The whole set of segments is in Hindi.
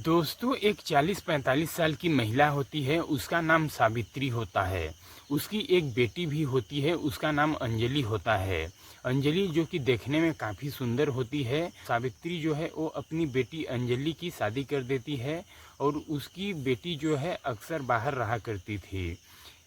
दोस्तों, एक 40-45 साल की महिला होती है, उसका नाम सावित्री होता है। उसकी एक बेटी भी होती है, उसका नाम अंजलि होता है। अंजलि जो कि देखने में काफ़ी सुंदर होती है। सावित्री जो है वो अपनी बेटी अंजलि की शादी कर देती है और उसकी बेटी जो है अक्सर बाहर रहा करती थी।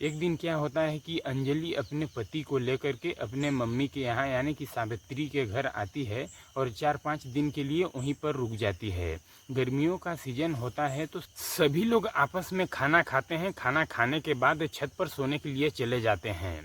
एक दिन क्या होता है कि अंजलि अपने पति को लेकर के अपने मम्मी के यहाँ यानी कि सावित्री के घर आती है और 4-5 दिन के लिए वहीं पर रुक जाती है। गर्मियों का सीजन होता है तो सभी लोग आपस में खाना खाते हैं। खाना खाने के बाद छत पर सोने के लिए चले जाते हैं।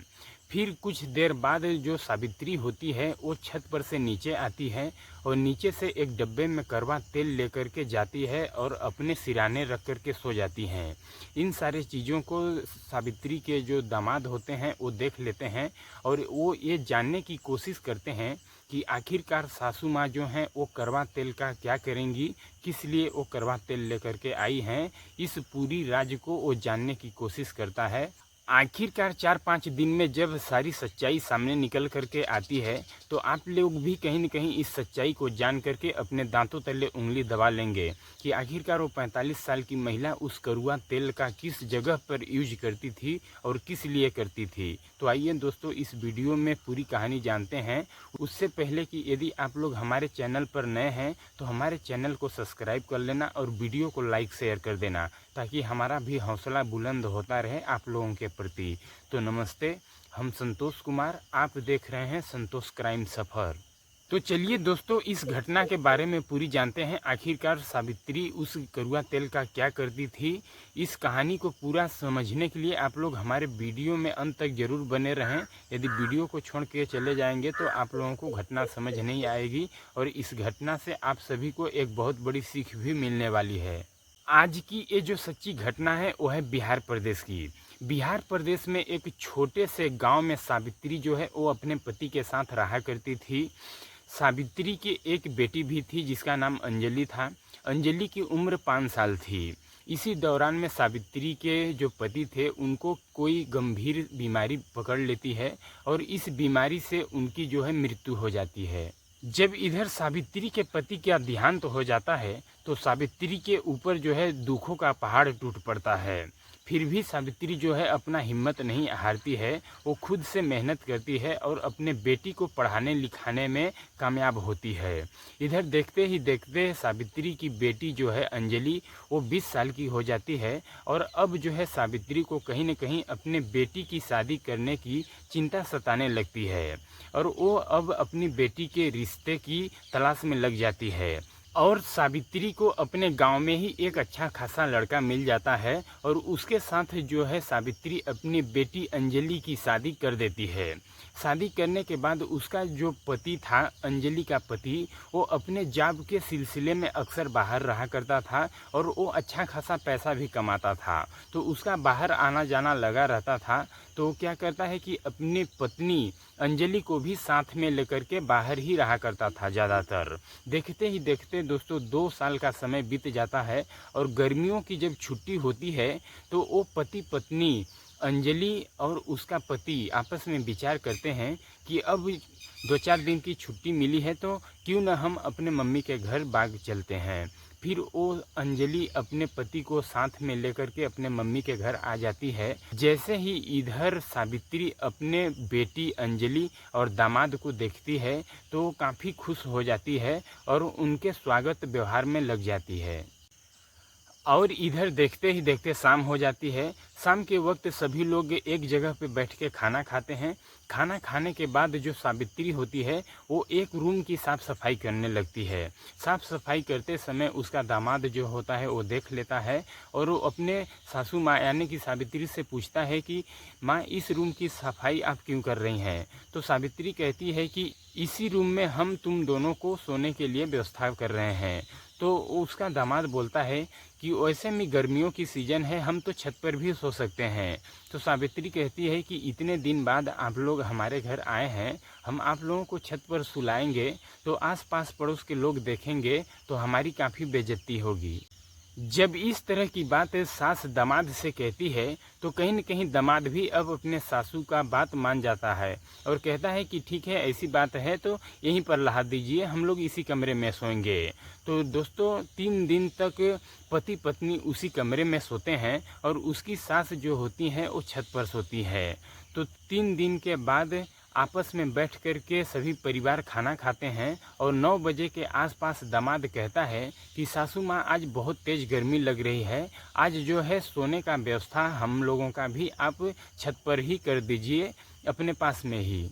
फिर कुछ देर बाद जो सावित्री होती है वो छत पर से नीचे आती है और नीचे से एक डब्बे में करवा तेल लेकर के जाती है और अपने सिराने रख कर के सो जाती हैं। इन सारे चीज़ों को सावित्री के जो दामाद होते हैं वो देख लेते हैं और वो ये जानने की कोशिश करते हैं कि आखिरकार सासू माँ जो हैं वो करवा तेल का क्या करेंगी, किस लिए वो करवा तेल लेकर के आई हैं। इस पूरी राज को वो जानने की कोशिश करता है। आखिरकार 4-5 दिन में जब सारी सच्चाई सामने निकल करके आती है तो आप लोग भी कहीं न कहीं इस सच्चाई को जान करके अपने दांतों तले उंगली दबा लेंगे कि आखिरकार वो 45 साल की महिला उस कड़वा तेल का किस जगह पर यूज करती थी और किस लिए करती थी। तो आइए दोस्तों, इस वीडियो में पूरी कहानी जानते हैं। उससे पहले कि यदि आप लोग हमारे चैनल पर नए हैं तो हमारे चैनल को सब्सक्राइब कर लेना और वीडियो को लाइक शेयर कर देना ताकि हमारा भी हौसला बुलंद होता रहे आप लोगों के प्रति। तो नमस्ते, हम संतोष कुमार, आप देख रहे हैं संतोष क्राइम सफ़र। तो चलिए दोस्तों, इस घटना के बारे में पूरी जानते हैं। आखिरकार सावित्री उस कड़वा तेल का क्या करती थी। इस कहानी को पूरा समझने के लिए आप लोग हमारे वीडियो में अंत तक जरूर बने रहें। यदि वीडियो को छोड़ के चले जाएंगे तो आप लोगों को घटना समझ नहीं आएगी और इस घटना से आप सभी को एक बहुत बड़ी सीख भी मिलने वाली है। आज की ये जो सच्ची घटना है वो है बिहार प्रदेश की। बिहार प्रदेश में एक छोटे से गांव में सावित्री जो है वो अपने पति के साथ रहा करती थी। सावित्री की एक बेटी भी थी जिसका नाम अंजलि था। अंजलि की उम्र 5 साल थी। इसी दौरान में सावित्री के जो पति थे उनको कोई गंभीर बीमारी पकड़ लेती है और इस बीमारी से उनकी जो है मृत्यु हो जाती है। जब इधर सावित्री के पति का देहांत हो जाता है तो सावित्री के ऊपर जो है दुखों का पहाड़ टूट पड़ता है। फिर भी सावित्री जो है अपना हिम्मत नहीं हारती है। वो खुद से मेहनत करती है और अपने बेटी को पढ़ाने लिखाने में कामयाब होती है। इधर देखते ही देखते सावित्री की बेटी जो है अंजलि वो 20 साल की हो जाती है और अब जो है सावित्री को कहीं न कहीं अपने बेटी की शादी करने की चिंता सताने लगती है और वो अब अपनी बेटी के रिश्ते की तलाश में लग जाती है। और सावित्री को अपने गांव में ही एक अच्छा खासा लड़का मिल जाता है और उसके साथ जो है सावित्री अपनी बेटी अंजलि की शादी कर देती है। शादी करने के बाद उसका जो पति था, अंजलि का पति, वो अपने जॉब के सिलसिले में अक्सर बाहर रहा करता था और वो अच्छा खासा पैसा भी कमाता था। तो उसका बाहर आना जाना लगा रहता था। तो वो क्या करता है कि अपनी पत्नी अंजलि को भी साथ में लेकर के बाहर ही रहा करता था ज़्यादातर। देखते ही देखते दोस्तों 2 साल का समय बीत जाता है और गर्मियों की जब छुट्टी होती है तो वो पति पत्नी अंजलि और उसका पति आपस में विचार करते हैं कि अब 2-4 दिन की छुट्टी मिली है तो क्यों न हम अपने मम्मी के घर बाग चलते हैं। फिर वो अंजलि अपने पति को साथ में लेकर के अपने मम्मी के घर आ जाती है। जैसे ही इधर सावित्री अपने बेटी अंजलि और दामाद को देखती है तो वो काफ़ी खुश हो जाती है और उनके स्वागत व्यवहार में लग जाती है। और इधर देखते ही देखते शाम हो जाती है। शाम के वक्त सभी लोग एक जगह पे बैठ के खाना खाते हैं। खाना खाने के बाद जो सावित्री होती है वो एक रूम की साफ़ सफाई करने लगती है। साफ़ सफाई करते समय उसका दामाद जो होता है वो देख लेता है और वो अपने सासू माँ यानी कि सावित्री से पूछता है कि माँ, इस रूम की सफाई आप क्यों कर रही हैं। तो सावित्री कहती है कि इसी रूम में हम तुम दोनों को सोने के लिए व्यवस्था कर रहे हैं। तो उसका दामाद बोलता है कि वैसे में गर्मियों की सीज़न है, हम तो छत पर भी सो सकते हैं। तो सावित्री कहती है कि इतने दिन बाद आप लोग हमारे घर आए हैं, हम आप लोगों को छत पर सुलाएंगे तो आसपास पड़ोस के लोग देखेंगे तो हमारी काफ़ी बेइज्जती होगी। जब इस तरह की बात सास दामाद से कहती है तो कहीं न कहीं दामाद भी अब अपने सासू का बात मान जाता है और कहता है कि ठीक है, ऐसी बात है तो यहीं पर लहा दीजिए, हम लोग इसी कमरे में सोएंगे। तो दोस्तों 3 दिन तक पति पत्नी उसी कमरे में सोते हैं और उसकी सास जो होती है वो छत पर सोती है। तो 3 दिन के बाद आपस में बैठ कर के सभी परिवार खाना खाते हैं और 9 बजे के आसपास दामाद कहता है कि सासू माँ आज बहुत तेज़ गर्मी लग रही है, आज जो है सोने का व्यवस्था हम लोगों का भी आप छत पर ही कर दीजिए, अपने पास में ही।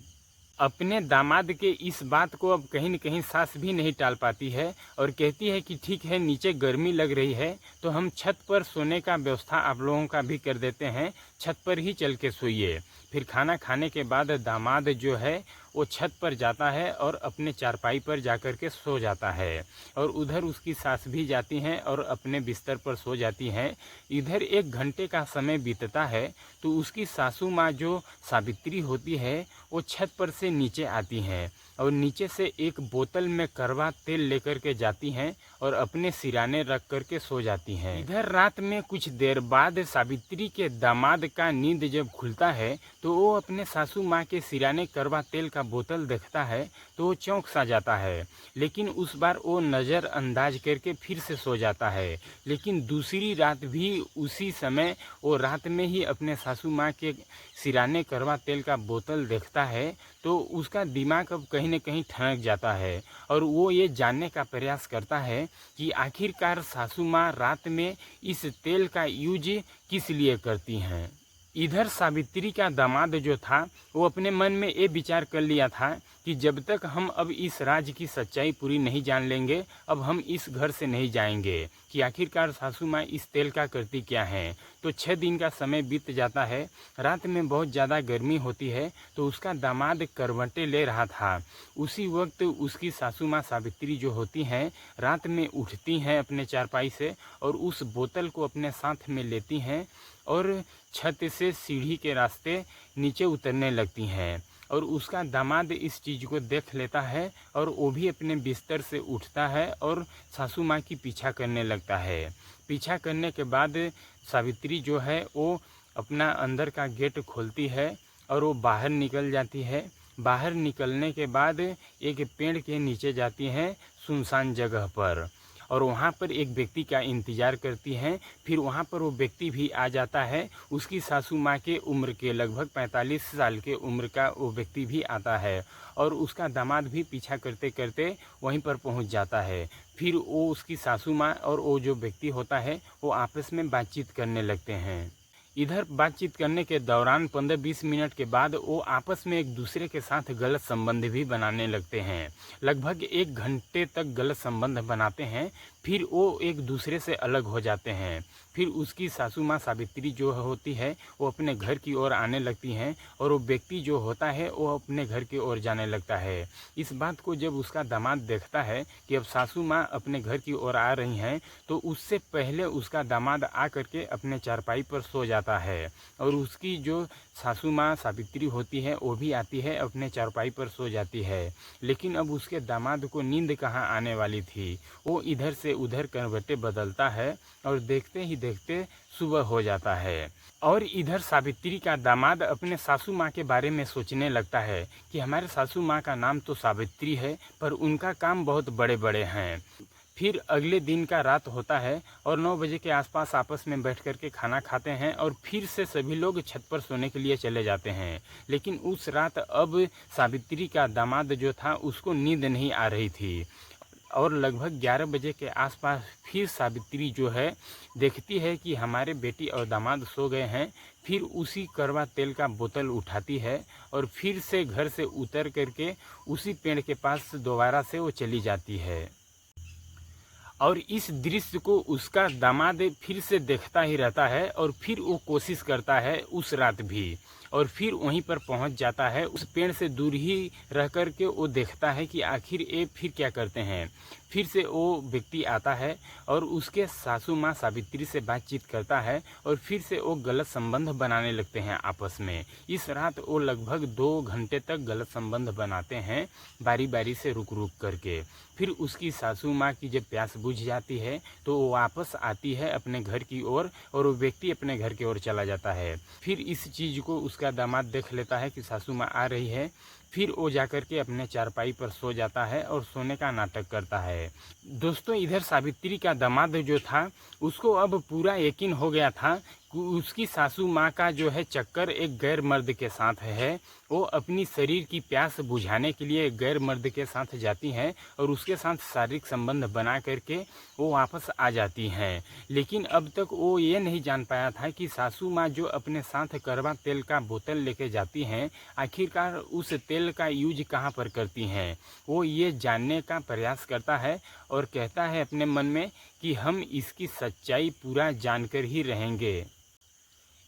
अपने दामाद के इस बात को अब कहीं न कहीं सास भी नहीं टाल पाती है और कहती है कि ठीक है, नीचे गर्मी लग रही है तो हम छत पर सोने का व्यवस्था आप लोगों का भी कर देते हैं, छत पर ही चल के सोइए। फिर खाना खाने के बाद दामाद जो है वो छत पर जाता है और अपने चारपाई पर जाकर के सो जाता है और उधर उसकी सास भी जाती हैं और अपने बिस्तर पर सो जाती हैं। इधर 1 घंटे का समय बीतता है तो उसकी सासू माँ जो सावित्री होती है वो छत पर से नीचे आती हैं और नीचे से एक बोतल में करवा तेल लेकर के जाती हैं और अपने सिराने रख कर के सो जाती हैं। इधर रात में कुछ देर बाद सावित्री के दामाद का नींद जब खुलता है तो वो अपने सासू माँ के सिराने करवा तेल का बोतल देखता है तो वो चौंक सा जाता है, लेकिन उस बार वो नज़रअंदाज करके फिर से सो जाता है। लेकिन दूसरी रात भी उसी समय वो रात में ही अपने सासू माँ के सिराने करवा तेल का बोतल देखता है तो उसका दिमाग अब कहीं न कहीं ठनक जाता है और वो ये जानने का प्रयास करता है कि आखिरकार सासू माँ रात में इस तेल का यूज किस लिए करती हैं। इधर सावित्री का दामाद जो था वो अपने मन में ये विचार कर लिया था कि जब तक हम अब इस राज की सच्चाई पूरी नहीं जान लेंगे, अब हम इस घर से नहीं जाएंगे कि आखिरकार सासू माँ इस तेल का करती क्या हैं। तो 6 दिन का समय बीत जाता है, रात में बहुत ज़्यादा गर्मी होती है तो उसका दामाद करवटें ले रहा था। उसी वक्त उसकी सासू माँ सावित्री जो होती हैं रात में उठती हैं अपने चारपाई से और उस बोतल को अपने साथ में लेती हैं और छत से सीढ़ी के रास्ते नीचे उतरने लगती हैं और उसका दामाद इस चीज़ को देख लेता है और वो भी अपने बिस्तर से उठता है और सासू माँ की पीछा करने लगता है। पीछा करने के बाद सावित्री जो है वो अपना अंदर का गेट खोलती है और वो बाहर निकल जाती है। बाहर निकलने के बाद एक पेड़ के नीचे जाती हैं सुनसान जगह पर और वहाँ पर एक व्यक्ति का इंतज़ार करती हैं। फिर वहाँ पर वो व्यक्ति भी आ जाता है, उसकी सासू माँ के उम्र के लगभग 45 साल के उम्र का वो व्यक्ति भी आता है और उसका दामाद भी पीछा करते करते वहीं पर पहुँच जाता है। फिर वो उसकी सासू माँ और वो जो व्यक्ति होता है वो आपस में बातचीत करने लगते हैं। इधर बातचीत करने के दौरान 15-20 मिनट के बाद वो आपस में एक दूसरे के साथ गलत संबंध भी बनाने लगते हैं। लगभग 1 घंटे तक गलत संबंध बनाते हैं, फिर वो एक दूसरे से अलग हो जाते हैं। फिर उसकी सासू माँ सावित्री जो होती है वो अपने घर की ओर आने लगती हैं और वो व्यक्ति जो होता है वो अपने घर की ओर जाने लगता है। इस बात को जब उसका दामाद देखता है कि अब सासू माँ अपने घर की ओर आ रही हैं तो उससे पहले उसका दामाद आ करके अपने चारपाई पर सो जाता है और उसकी जो सासू माँ सावित्री होती है वो भी आती है, अपने चारपाई पर सो जाती है। लेकिन अब उसके दामाद को नींद कहाँ आने वाली थी, वो इधर से उधर करवटें बदलता है और देखते ही देखते सुबह हो जाता है। और इधर सावित्री का दामाद अपने सासू माँ के बारे में सोचने लगता है कि हमारे सासू माँ का नाम तो सावित्री है पर उनका काम बहुत बड़े बड़े हैं। फिर अगले दिन का रात होता है और 9 बजे के आसपास आपस में बैठ कर के खाना खाते हैं और फिर से सभी लोग छत पर सोने के लिए चले जाते हैं। लेकिन उस रात अब सावित्री का दामाद जो था उसको नींद नहीं आ रही थी और लगभग 11 बजे के आसपास फिर सावित्री जो है देखती है कि हमारे बेटी और दामाद सो गए हैं। फिर उसी करवा तेल का बोतल उठाती है और फिर से घर से उतर करके उसी पेड़ के पास दोबारा से वो चली जाती है और इस दृश्य को उसका दामाद फिर से देखता ही रहता है और फिर वो कोशिश करता है उस रात भी। और फिर वहीं पर पहुंच जाता है। उस पेड़ से दूर ही रह कर के वो देखता है कि आखिर ये फिर क्या करते हैं। फिर से वो व्यक्ति आता है और उसके सासू माँ सावित्री से बातचीत करता है और फिर से वो गलत संबंध बनाने लगते हैं आपस में। इस रात वो लगभग 2 घंटे तक गलत संबंध बनाते हैं, बारी बारी से रुक रुक करके। फिर उसकी सासू माँ की जब प्यास बुझ जाती है तो वो वापस आती है अपने घर की ओर और वो व्यक्ति अपने घर की ओर चला जाता है। फिर इस चीज़ को उसका दामाद देख लेता है कि सासू माँ आ रही है। फिर वो जाकर के अपने चारपाई पर सो जाता है और सोने का नाटक करता है। दोस्तों, इधर सावित्री का दामाद जो था उसको अब पूरा यकीन हो गया था कि उसकी सासू माँ का जो है चक्कर एक गैर मर्द के साथ है। वो अपनी शरीर की प्यास बुझाने के लिए गैर मर्द के साथ जाती हैं और उसके साथ शारीरिक संबंध बना करके वो वापस आ जाती हैं। लेकिन अब तक वो ये नहीं जान पाया था कि सासू माँ जो अपने साथ करवा तेल का बोतल लेके जाती हैं, आखिरकार उस तेल का यूज कहाँ पर करती हैं। वो ये जानने का प्रयास करता है और कहता है अपने मन में कि हम इसकी सच्चाई पूरा जानकर ही रहेंगे।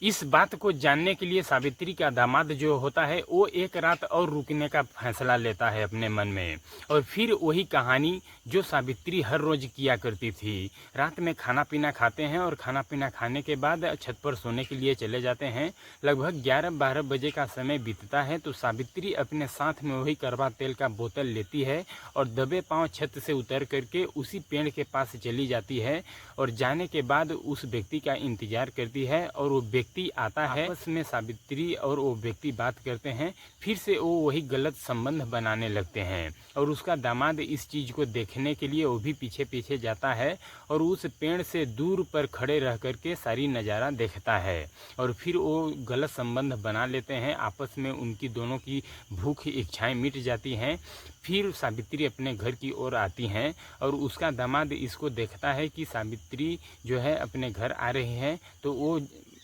इस बात को जानने के लिए सावित्री का दामाद जो होता है वो एक रात और रुकने का फैसला लेता है अपने मन में। और फिर वही कहानी जो सावित्री हर रोज़ किया करती थी। रात में खाना पीना खाते हैं और खाना पीना खाने के बाद छत पर सोने के लिए चले जाते हैं। लगभग 11-12 बजे का समय बीतता है तो सावित्री अपने साथ में वही करवा तेल का बोतल लेती है और दबे पांव छत से उतर करके उसी पेड़ के पास चली जाती है और जाने के बाद उस व्यक्ति का इंतजार करती है। और वो व्यक्ति आता है, आपस में सावित्री और वो व्यक्ति बात करते हैं। फिर से वो वही गलत संबंध बनाने लगते हैं और उसका दामाद इस चीज़ को देखने के लिए वो भी पीछे पीछे जाता है और उस पेड़ से दूर पर खड़े रह करके सारी नज़ारा देखता है। और फिर वो गलत संबंध बना लेते हैं, आपस में उनकी दोनों की भूख इच्छाएं मिट जाती हैं। फिर सावित्री अपने घर की ओर आती हैं और उसका दामाद इसको देखता है कि सावित्री जो है अपने घर आ रही है तो वो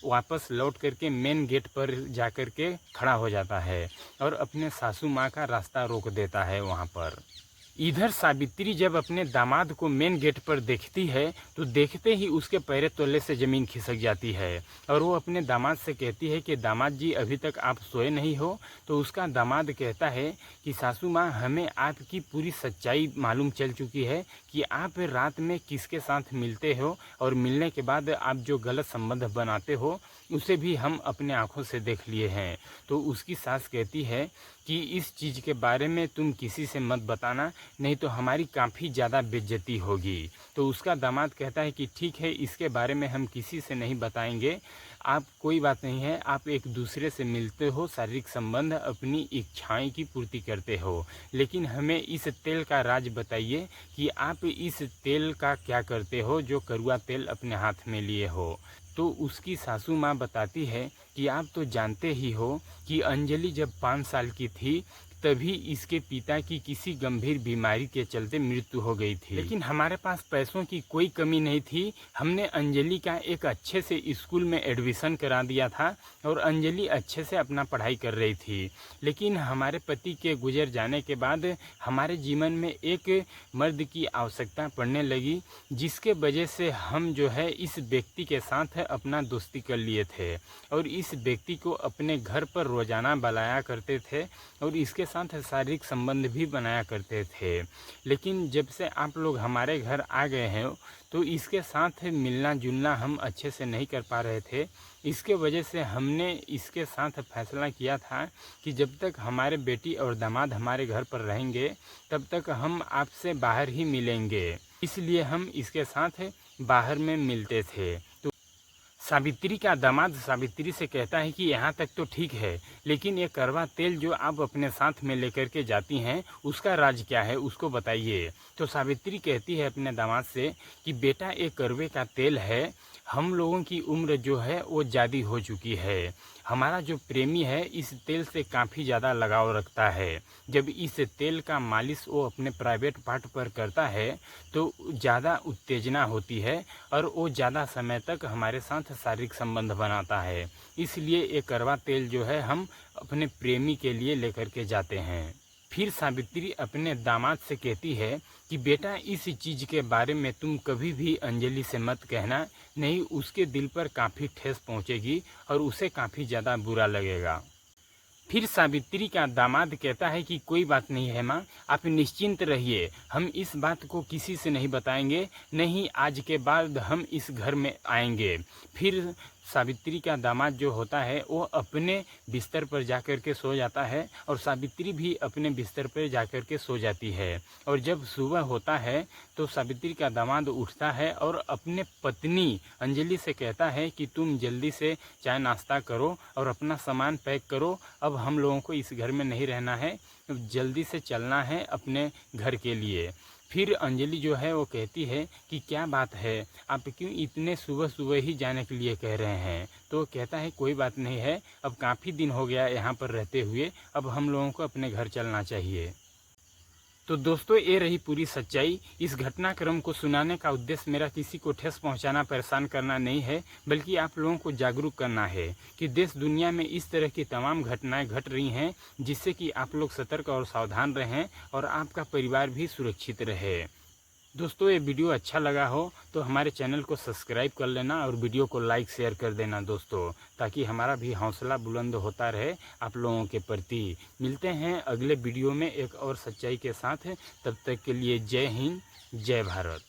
वापस लौट करके मेन गेट पर जा कर के खड़ा हो जाता है और अपने सासू माँ का रास्ता रोक देता है वहाँ पर। इधर सावित्री जब अपने दामाद को मेन गेट पर देखती है तो देखते ही उसके पैर तले से ज़मीन खिसक जाती है और वो अपने दामाद से कहती है कि दामाद जी अभी तक आप सोए नहीं हो। तो उसका दामाद कहता है कि सासू माँ, हमें आपकी पूरी सच्चाई मालूम चल चुकी है कि आप रात में किसके साथ मिलते हो और मिलने के बाद आप जो गलत संबंध बनाते हो उसे भी हम अपने आँखों से देख लिए हैं। तो उसकी सास कहती है कि इस चीज़ के बारे में तुम किसी से मत बताना, नहीं तो हमारी काफ़ी ज़्यादा बेइज्जती होगी। तो उसका दामाद कहता है कि ठीक है, इसके बारे में हम किसी से नहीं बताएंगे, आप कोई बात नहीं है, आप एक दूसरे से मिलते हो, शारीरिक संबंध, अपनी इच्छाएं की पूर्ति करते हो, लेकिन हमें इस तेल का राज बताइए कि आप इस तेल का क्या करते हो जो कड़वा तेल अपने हाथ में लिए हो। तो उसकी सासू माँ बताती है कि आप तो जानते ही हो कि अंजलि जब 5 साल की थी तभी इसके पिता की किसी गंभीर बीमारी के चलते मृत्यु हो गई थी, लेकिन हमारे पास पैसों की कोई कमी नहीं थी। हमने अंजलि का एक अच्छे से स्कूल में एडमिशन करा दिया था और अंजलि अच्छे से अपना पढ़ाई कर रही थी। लेकिन हमारे पति के गुजर जाने के बाद हमारे जीवन में एक मर्द की आवश्यकता पड़ने लगी, जिसके वजह से हम जो है इस व्यक्ति के साथ अपना दोस्ती कर लिए थे और इस व्यक्ति को अपने घर पर रोज़ाना बुलाया करते थे और इसके साथ शारीरिक संबंध भी बनाया करते थे। लेकिन जब से आप लोग हमारे घर आ गए हैं तो इसके साथ मिलना जुलना हम अच्छे से नहीं कर पा रहे थे। इसके वजह से हमने इसके साथ फैसला किया था कि जब तक हमारे बेटी और दामाद हमारे घर पर रहेंगे तब तक हम आपसे बाहर ही मिलेंगे, इसलिए हम इसके साथ बाहर में मिलते थे। तो सावित्री का दामाद सावित्री से कहता है कि यहाँ तक तो ठीक है, लेकिन ये करवा तेल जो आप अपने साथ में लेकर के जाती हैं उसका राज क्या है, उसको बताइए। तो सावित्री कहती है अपने दामाद से कि बेटा, ये करवे का तेल है, हम लोगों की उम्र जो है वो ज़्यादा हो चुकी है। हमारा जो प्रेमी है इस तेल से काफ़ी ज़्यादा लगाव रखता है। जब इस तेल का मालिश वो अपने प्राइवेट पार्ट पर करता है तो ज़्यादा उत्तेजना होती है और वो ज़्यादा समय तक हमारे साथ शारीरिक संबंध बनाता है। इसलिए ये करवा तेल जो है हम अपने प्रेमी के लिए लेकर के जाते हैं। फिर सावित्री अपने दामाद से कहती है कि बेटा इस चीज़ के बारे में तुम कभी भी अंजलि से मत कहना, नहीं उसके दिल पर काफ़ी ठेस पहुंचेगी और उसे काफ़ी ज़्यादा बुरा लगेगा। फिर सावित्री का दामाद कहता है कि कोई बात नहीं है माँ, आप निश्चिंत रहिए, हम इस बात को किसी से नहीं बताएंगे, नहीं आज के बाद हम इस घर में आएंगे। फिर सावित्री का दामाद जो होता है वो अपने बिस्तर पर जाकर के सो जाता है और सावित्री भी अपने बिस्तर पर जाकर के सो जाती है। और जब सुबह होता है तो सावित्री का दामाद उठता है और अपने पत्नी अंजलि से कहता है कि तुम जल्दी से चाय नाश्ता करो और अपना सामान पैक करो, अब हम लोगों को इस घर में नहीं रहना है, जल्दी से चलना है अपने घर के लिए। फिर अंजलि जो है वो कहती है कि क्या बात है, आप क्यों इतने सुबह सुबह ही जाने के लिए कह रहे हैं। तो कहता है कोई बात नहीं है, अब काफ़ी दिन हो गया यहाँ पर रहते हुए, अब हम लोगों को अपने घर चलना चाहिए। तो दोस्तों ये रही पूरी सच्चाई। इस घटनाक्रम को सुनाने का उद्देश्य मेरा किसी को ठेस पहुंचाना, परेशान करना नहीं है, बल्कि आप लोगों को जागरूक करना है कि देश दुनिया में इस तरह की तमाम घटनाएं घट रही हैं, जिससे कि आप लोग सतर्क और सावधान रहें और आपका परिवार भी सुरक्षित रहे। दोस्तों ये वीडियो अच्छा लगा हो तो हमारे चैनल को सब्सक्राइब कर लेना और वीडियो को लाइक शेयर कर देना दोस्तों, ताकि हमारा भी हौसला बुलंद होता रहे आप लोगों के प्रति। मिलते हैं अगले वीडियो में एक और सच्चाई के साथ, तब तक के लिए जय हिंद, जय भारत।